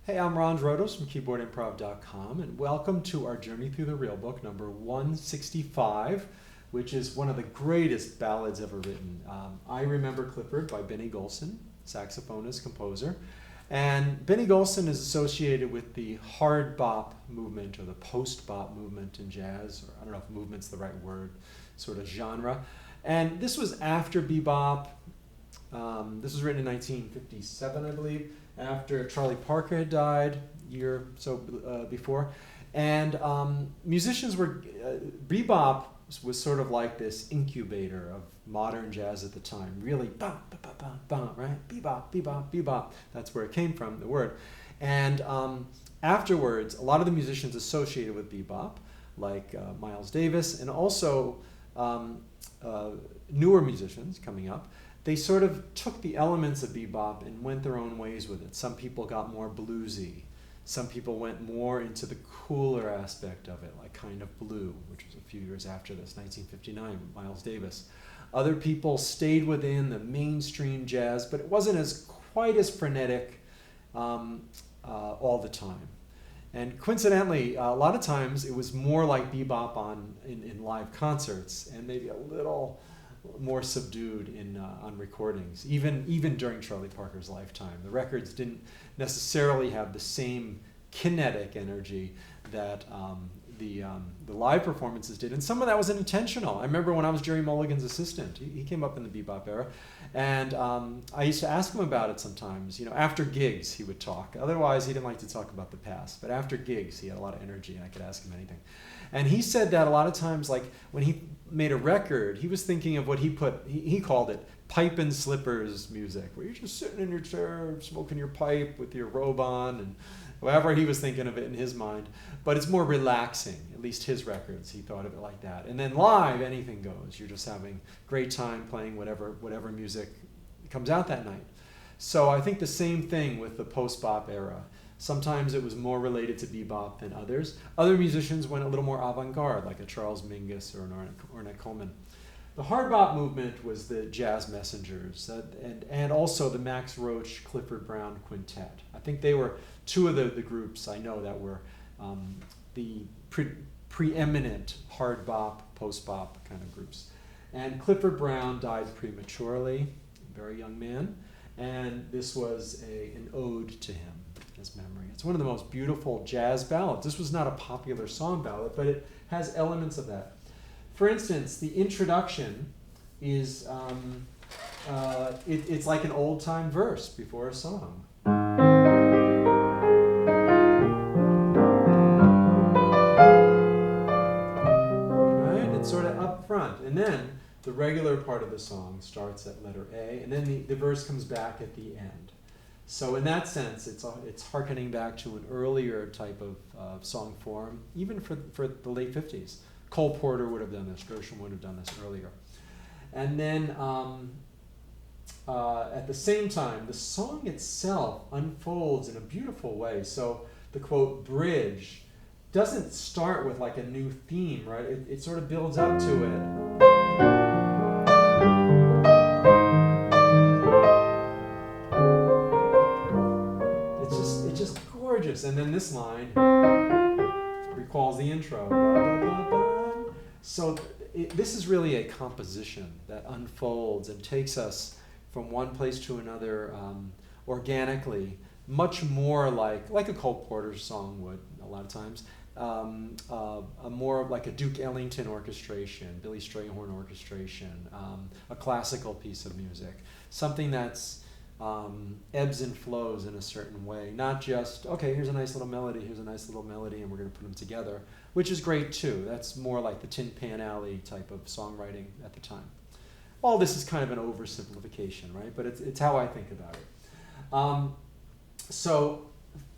Hey, I'm Ron Drotos from KeyboardImprov.com, and welcome to our Journey Through the Real Book, number 165, which is one of the greatest ballads ever written. I Remember Clifford by Benny Golson, saxophonist, composer. And Benny Golson is associated with the hard bop movement or the post-bop movement in jazz, or I don't know if movement's the right word, sort of genre. And this was after bebop. This was written in 1957, I believe, after Charlie Parker had died a year or so before. And musicians were, bebop was sort of like this incubator of modern jazz at the time. Really, bop, bop, bop, bop, bop, right? Bebop, bebop, bebop. That's where it came from, the word. And afterwards, a lot of the musicians associated with bebop, like Miles Davis, and also newer musicians coming up, they sort of took the elements of bebop and went their own ways with it. Some people got more bluesy. Some people went more into the cooler aspect of it, like Kind of Blue, which was a few years after this, 1959, Miles Davis. Other people stayed within the mainstream jazz, but it wasn't quite as frenetic all the time. And coincidentally, a lot of times it was more like bebop in live concerts, and maybe a little more subdued on recordings, even during Charlie Parker's lifetime. The records didn't necessarily have the same kinetic energy that the live performances did, and some of that was intentional. I remember when I was Gerry Mulligan's assistant, he came up in the bebop era, and I used to ask him about it sometimes. You know, after gigs he would talk. Otherwise, he didn't like to talk about the past, but after gigs he had a lot of energy, and I could ask him anything. And he said that a lot of times, like when he made a record, he was thinking of what he called it pipe and slippers music, where you're just sitting in your chair, smoking your pipe with your robe on, and however he was thinking of it in his mind. But it's more relaxing, at least his records, he thought of it like that. And then live, anything goes. You're just having a great time playing whatever music comes out that night. So I think the same thing with the post-bop era. Sometimes it was more related to bebop than others. Other musicians went a little more avant-garde, like a Charles Mingus or an Ornette Coleman. The hard bop movement was the Jazz Messengers, and also the Max Roach, Clifford Brown Quintet. I think they were two of the groups I know that were the preeminent hard bop, post-bop kind of groups. And Clifford Brown died prematurely, a very young man, and this was an ode to him. His memory. It's one of the most beautiful jazz ballads. This was not a popular song ballad, but it has elements of that. For instance, the introduction is it's like an old-time verse before a song. Right? It's sort of up front, and then the regular part of the song starts at letter A, and then the verse comes back at the end. So in that sense, it's hearkening back to an earlier type of song form, even for the late 50s. Cole Porter would have done this, Gershwin would have done this earlier. And then at the same time, the song itself unfolds in a beautiful way. So the, quote, bridge doesn't start with like a new theme, right? It sort of builds up to it. And then this line recalls the intro. Blah, blah, blah, blah. So this is really a composition that unfolds and takes us from one place to another organically, much more like a Cole Porter song would a lot of times. A more like a Duke Ellington orchestration, Billy Strayhorn orchestration, a classical piece of music, something that's ebbs and flows in a certain way, not just, okay, here's a nice little melody, and we're going to put them together, which is great too. That's more like the Tin Pan Alley type of songwriting at the time. All this is kind of an oversimplification, right? But it's how I think about it. So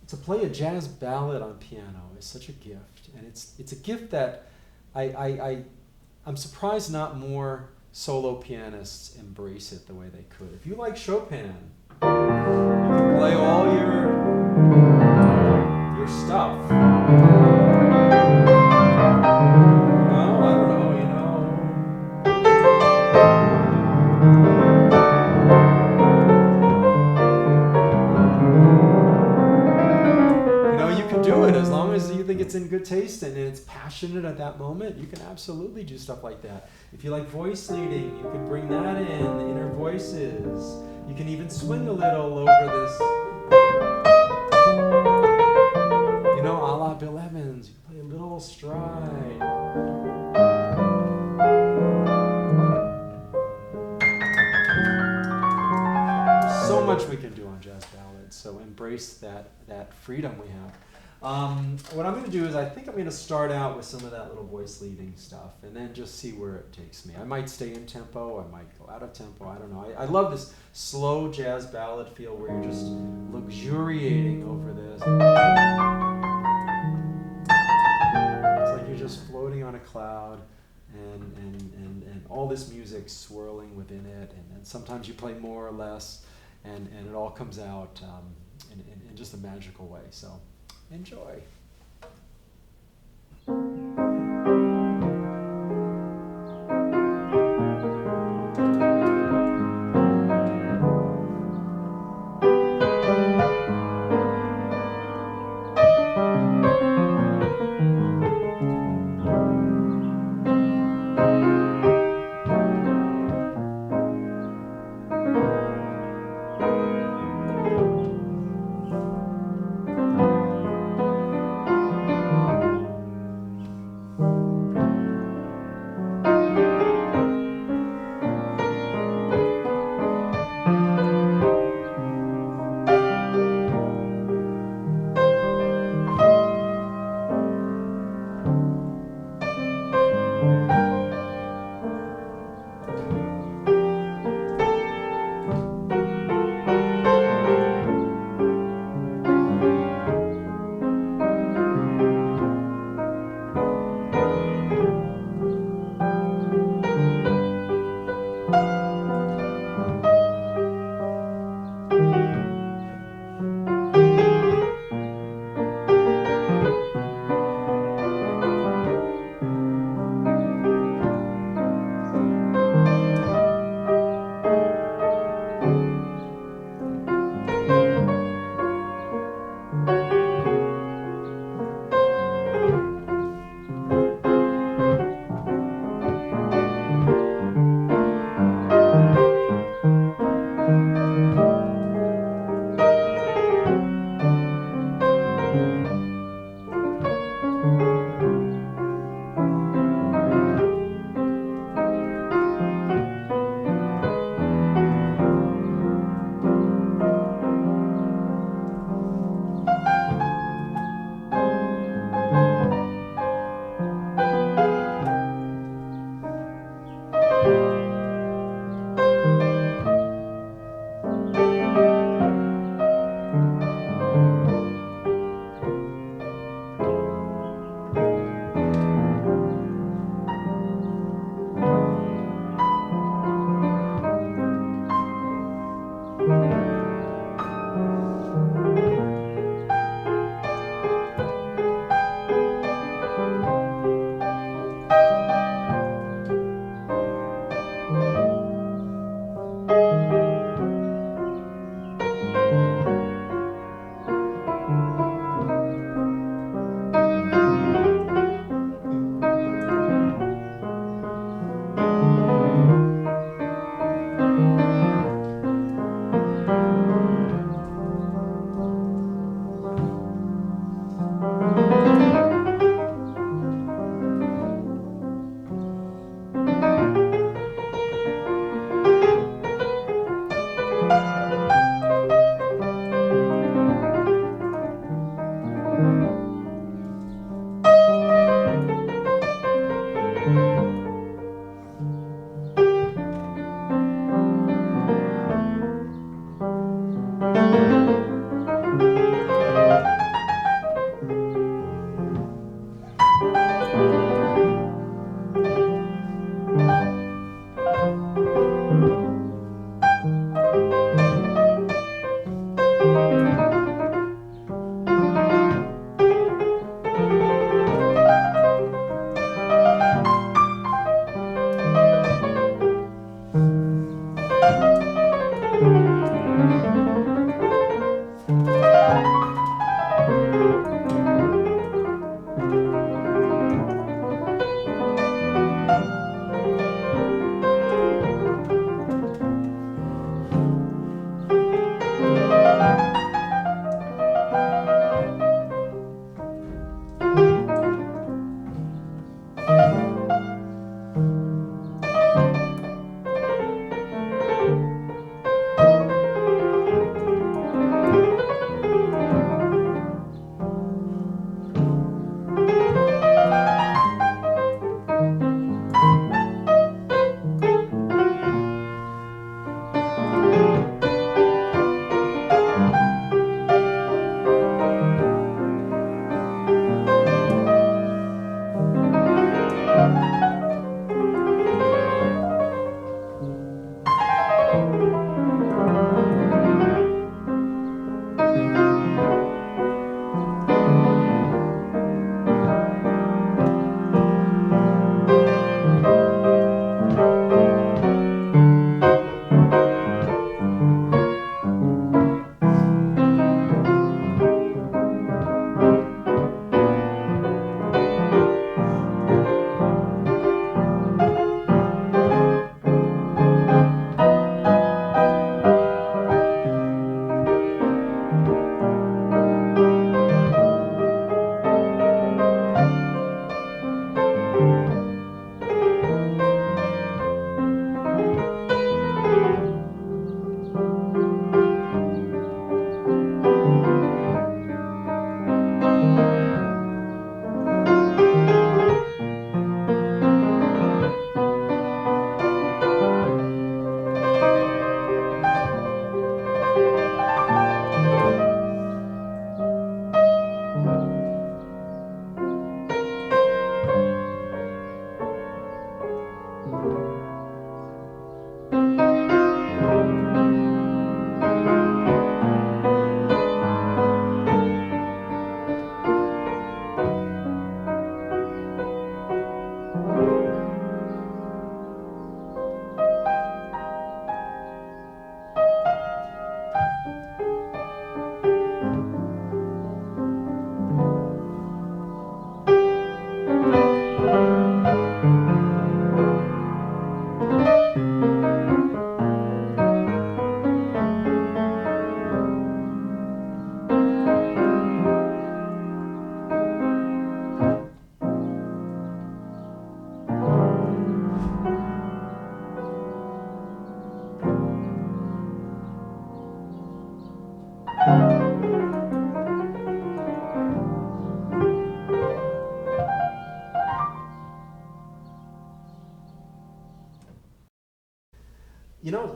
to play a jazz ballad on piano is such a gift, and it's a gift that I'm surprised not more solo pianists embrace it the way they could. If you like Chopin, you can play all your stuff. No, I don't know, you know. long as you think it's in good taste and it's passionate at that moment, you can absolutely do stuff like that. If you like voice leading, you can bring that in, the inner voices. You can even swing a little over this. You know, a la Bill Evans, you play a little stride. So much we can do on jazz ballads, so embrace that freedom we have. What I'm going to do is I think I'm going to start out with some of that little voice leading stuff and then just see where it takes me. I might stay in tempo, I might go out of tempo, I don't know. I love this slow jazz ballad feel where you're just luxuriating over this. It's like you're just floating on a cloud and all this music swirling within it, and then sometimes you play more or less, and it all comes out in just a magical way. So enjoy.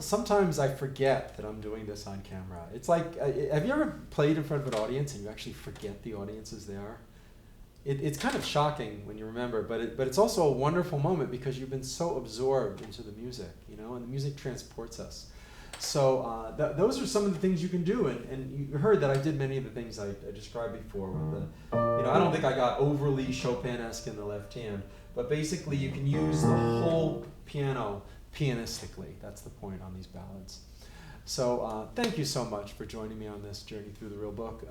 sometimes I forget that I'm doing this on camera. It's like, have you ever played in front of an audience and you actually forget the audience is there? It's kind of shocking when you remember, but it's also a wonderful moment because you've been so absorbed into the music, and the music transports us. So those are some of the things you can do, and you heard that I did many of the things I described before. With I don't think I got overly Chopin-esque in the left hand, but basically you can use the whole piano pianistically. That's the point on these ballads. So thank you so much for joining me on this journey through the real book.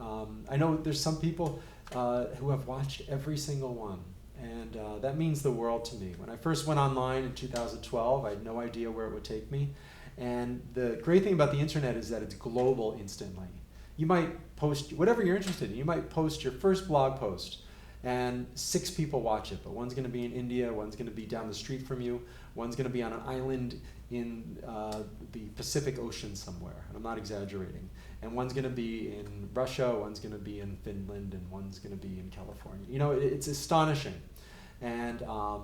I know there's some people who have watched every single one, and that means the world to me. When I first went online in 2012, I had no idea where it would take me. And the great thing about the internet is that it's global instantly. You might post whatever you're interested in. You might post your first blog post, and 6 people watch it, but one's going to be in India, one's going to be down the street from you, one's going to be on an island in the Pacific Ocean somewhere, and I'm not exaggerating. And one's going to be in Russia, one's going to be in Finland, and one's going to be in California. It's astonishing. And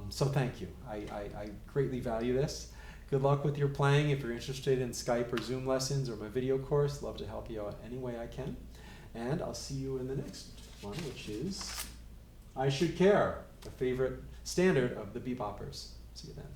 so thank you. I greatly value this. Good luck with your playing. If you're interested in Skype or Zoom lessons or my video course, love to help you out any way I can. And I'll see you in the next one, which is I Should Care, a favorite standard of the beboppers. See you then.